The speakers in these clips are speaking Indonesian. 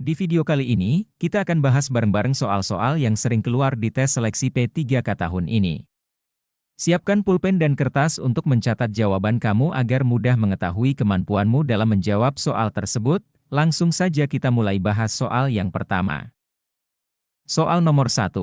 Di video kali ini, kita akan bahas bareng-bareng soal-soal yang sering keluar di tes seleksi P3K tahun ini. Siapkan pulpen dan kertas untuk mencatat jawaban kamu agar mudah mengetahui kemampuanmu dalam menjawab soal tersebut. Langsung saja kita mulai bahas soal yang pertama. Soal nomor 1.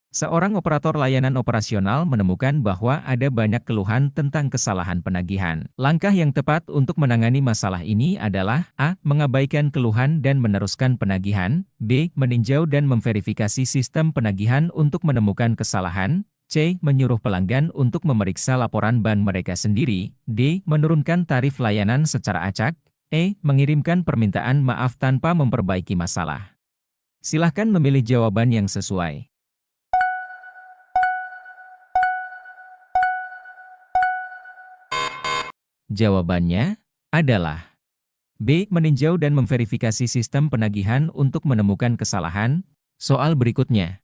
Seorang operator layanan operasional menemukan bahwa ada banyak keluhan tentang kesalahan penagihan. Langkah yang tepat untuk menangani masalah ini adalah A. Mengabaikan keluhan dan meneruskan penagihan. B. Meninjau dan memverifikasi sistem penagihan untuk menemukan kesalahan. C. Menyuruh pelanggan untuk memeriksa laporan bank mereka sendiri. D. Menurunkan tarif layanan secara acak. E. Mengirimkan permintaan maaf tanpa memperbaiki masalah. Silahkan memilih jawaban yang sesuai. Jawabannya adalah B. Meninjau dan memverifikasi sistem penagihan untuk menemukan kesalahan. Soal berikutnya.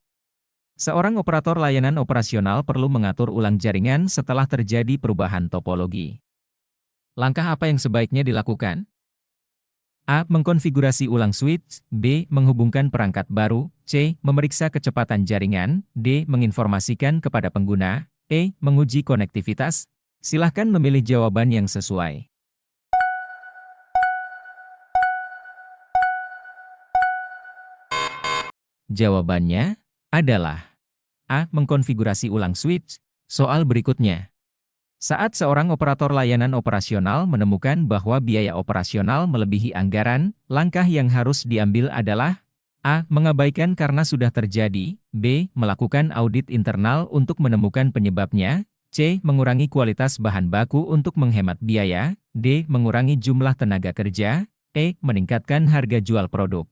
Seorang operator layanan operasional perlu mengatur ulang jaringan setelah terjadi perubahan topologi. Langkah apa yang sebaiknya dilakukan? A. Mengkonfigurasi ulang switch. B. Menghubungkan perangkat baru. C. Memeriksa kecepatan jaringan. D. Menginformasikan kepada pengguna. E. Menguji konektivitas. Silahkan memilih jawaban yang sesuai. Jawabannya adalah A. Mengkonfigurasi ulang switch. Soal berikutnya. Saat seorang operator layanan operasional menemukan bahwa biaya operasional melebihi anggaran, langkah yang harus diambil adalah A. Mengabaikan karena sudah terjadi. B. Melakukan audit internal untuk menemukan penyebabnya. C. Mengurangi kualitas bahan baku untuk menghemat biaya. D. Mengurangi jumlah tenaga kerja. E. Meningkatkan harga jual produk.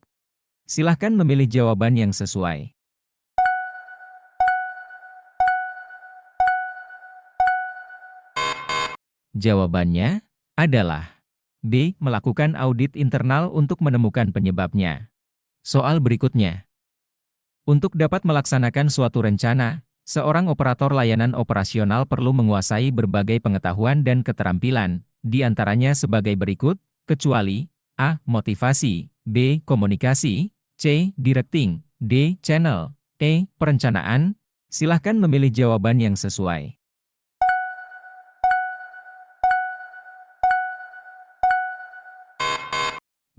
Silahkan memilih jawaban yang sesuai. Jawabannya adalah B. Melakukan audit internal untuk menemukan penyebabnya. Soal berikutnya. Untuk dapat melaksanakan suatu rencana, seorang operator layanan operasional perlu menguasai berbagai pengetahuan dan keterampilan, di antaranya sebagai berikut, kecuali A. Motivasi, B. Komunikasi, C. Directing, D. Channel, E. Perencanaan. Silahkan memilih jawaban yang sesuai.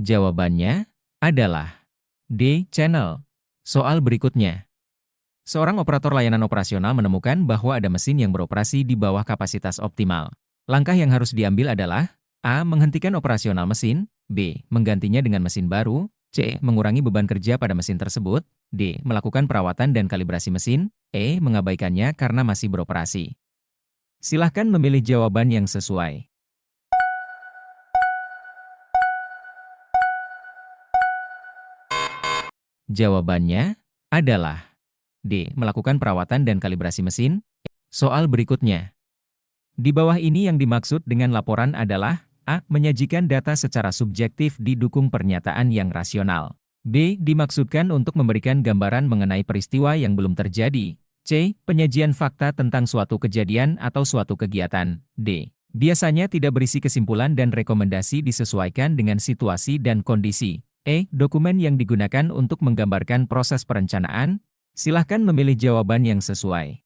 Jawabannya adalah D. Channel. Soal berikutnya. Seorang operator layanan operasional menemukan bahwa ada mesin yang beroperasi di bawah kapasitas optimal. Langkah yang harus diambil adalah A. Menghentikan operasional mesin. B. Menggantinya dengan mesin baru. C. Mengurangi beban kerja pada mesin tersebut. D. Melakukan perawatan dan kalibrasi mesin. E. Mengabaikannya karena masih beroperasi. Silahkan memilih jawaban yang sesuai. Jawabannya adalah D. Melakukan perawatan dan kalibrasi mesin. Soal berikutnya. Di bawah ini yang dimaksud dengan laporan adalah A. Menyajikan data secara subjektif didukung pernyataan yang rasional. B. Dimaksudkan untuk memberikan gambaran mengenai peristiwa yang belum terjadi. C. Penyajian fakta tentang suatu kejadian atau suatu kegiatan. D. Biasanya tidak berisi kesimpulan dan rekomendasi disesuaikan dengan situasi dan kondisi. E. Dokumen yang digunakan untuk menggambarkan proses perencanaan. Silahkan memilih jawaban yang sesuai.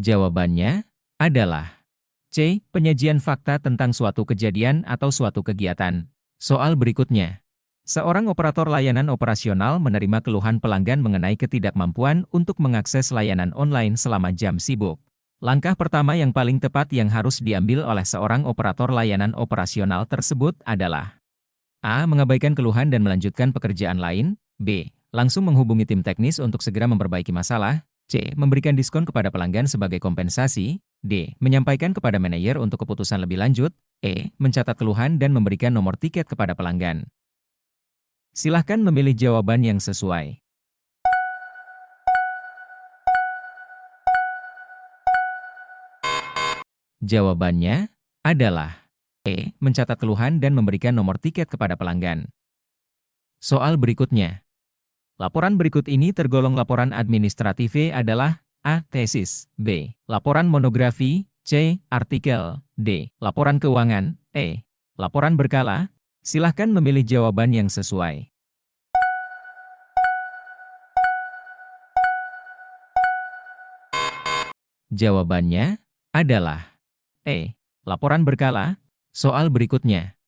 Jawabannya adalah C. Penyajian fakta tentang suatu kejadian atau suatu kegiatan. Soal berikutnya. Seorang operator layanan operasional menerima keluhan pelanggan mengenai ketidakmampuan untuk mengakses layanan online selama jam sibuk. Langkah pertama yang paling tepat yang harus diambil oleh seorang operator layanan operasional tersebut adalah A. Mengabaikan keluhan dan melanjutkan pekerjaan lain. B. Langsung menghubungi tim teknis untuk segera memperbaiki masalah. C. Memberikan diskon kepada pelanggan sebagai kompensasi. D. Menyampaikan kepada manajer untuk keputusan lebih lanjut. E. Mencatat keluhan dan memberikan nomor tiket kepada pelanggan. Silahkan memilih jawaban yang sesuai. Jawabannya adalah E. Mencatat keluhan dan memberikan nomor tiket kepada pelanggan. Soal berikutnya. Laporan berikut ini tergolong laporan administratif adalah A. Tesis. B. Laporan monografi. C. Artikel. D. Laporan keuangan. E. Laporan berkala. Silahkan memilih jawaban yang sesuai. Jawabannya adalah E. Laporan berkala. Soal berikutnya.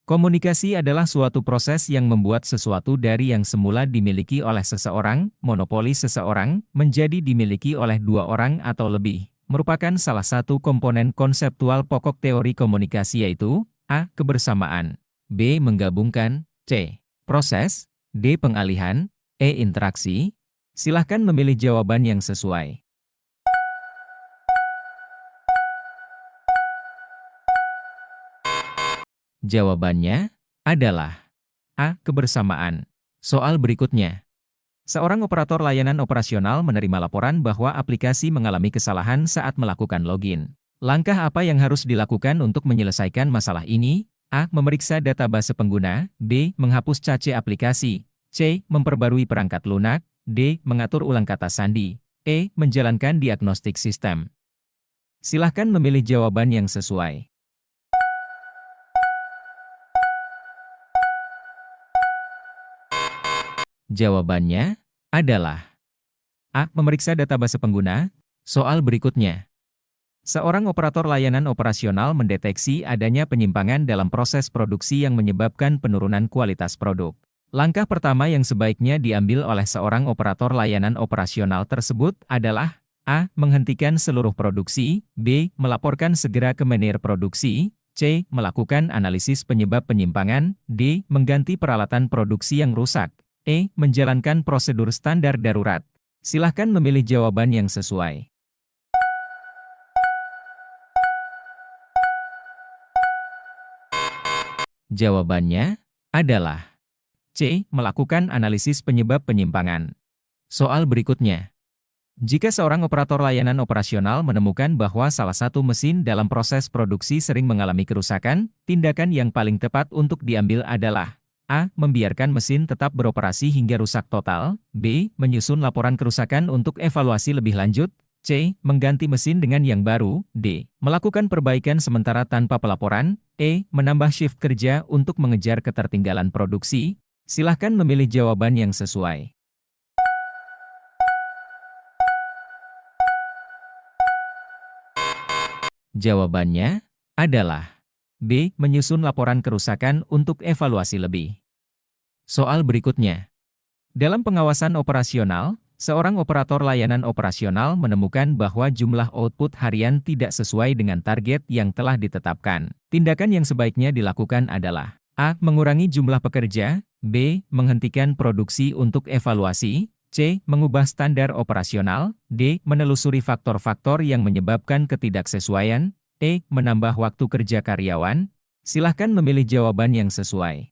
Komunikasi adalah suatu proses yang membuat sesuatu dari yang semula dimiliki oleh seseorang, monopoli seseorang, menjadi dimiliki oleh dua orang atau lebih. Merupakan salah satu komponen konseptual pokok teori komunikasi yaitu A. Kebersamaan, B. Menggabungkan, C. Proses, D. Pengalihan, E. Interaksi. Silahkan memilih jawaban yang sesuai. Jawabannya adalah A. Kebersamaan. Soal berikutnya. Seorang operator layanan operasional menerima laporan bahwa aplikasi mengalami kesalahan saat melakukan login. Langkah apa yang harus dilakukan untuk menyelesaikan masalah ini? A. Memeriksa database pengguna. B. Menghapus cache aplikasi. C. Memperbarui perangkat lunak. D. Mengatur ulang kata sandi. E. Menjalankan diagnostik sistem. Silahkan memilih jawaban yang sesuai. Jawabannya adalah A. Memeriksa database pengguna. Soal berikutnya. Seorang operator layanan operasional mendeteksi adanya penyimpangan dalam proses produksi yang menyebabkan penurunan kualitas produk. Langkah pertama yang sebaiknya diambil oleh seorang operator layanan operasional tersebut adalah A. Menghentikan seluruh produksi. B. Melaporkan segera ke manajer produksi. C. Melakukan analisis penyebab penyimpangan. D. Mengganti peralatan produksi yang rusak. E. Menjalankan prosedur standar darurat. Silahkan memilih jawaban yang sesuai. Jawabannya adalah C. Melakukan analisis penyebab penyimpangan. Soal berikutnya. Jika seorang operator layanan operasional menemukan bahwa salah satu mesin dalam proses produksi sering mengalami kerusakan, tindakan yang paling tepat untuk diambil adalah A. Membiarkan mesin tetap beroperasi hingga rusak total. B. Menyusun laporan kerusakan untuk evaluasi lebih lanjut. C. Mengganti mesin dengan yang baru. D. Melakukan perbaikan sementara tanpa pelaporan. E. Menambah shift kerja untuk mengejar ketertinggalan produksi. Silahkan memilih jawaban yang sesuai. Jawabannya adalah B. Menyusun laporan kerusakan untuk evaluasi lebih. Soal berikutnya. Dalam pengawasan operasional, seorang operator layanan operasional menemukan bahwa jumlah output harian tidak sesuai dengan target yang telah ditetapkan. Tindakan yang sebaiknya dilakukan adalah A. Mengurangi jumlah pekerja. B. Menghentikan produksi untuk evaluasi. C. Mengubah standar operasional. D. Menelusuri faktor-faktor yang menyebabkan ketidaksesuaian. E. Menambah waktu kerja karyawan. Silahkan memilih jawaban yang sesuai.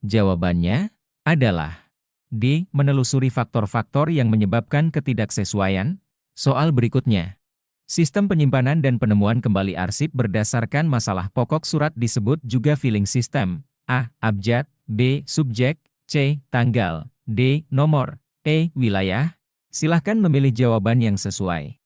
Jawabannya adalah D. Menelusuri faktor-faktor yang menyebabkan ketidaksesuaian. Soal berikutnya. Sistem penyimpanan dan penemuan kembali arsip berdasarkan masalah pokok surat disebut juga filing system. A. Abjad. B. Subjek. C. Tanggal. D. Nomor. E. Wilayah. Silahkan memilih jawaban yang sesuai.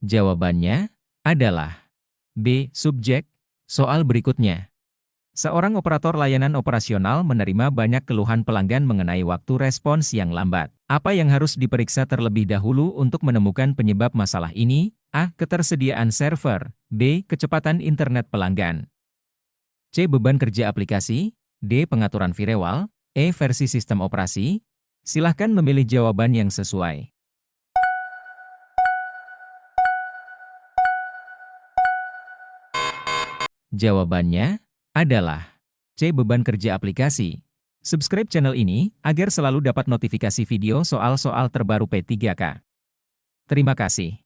Jawabannya adalah B. Subjek. Soal berikutnya. Seorang operator layanan operasional menerima banyak keluhan pelanggan mengenai waktu respons yang lambat. Apa yang harus diperiksa terlebih dahulu untuk menemukan penyebab masalah ini? A. Ketersediaan server. B. Kecepatan internet pelanggan. C. Beban kerja aplikasi. D. Pengaturan firewall. E. Versi sistem operasi. Silahkan memilih jawaban yang sesuai. Jawabannya adalah C. Beban kerja aplikasi. Subscribe channel ini agar selalu dapat notifikasi video soal-soal terbaru P3K. Terima kasih.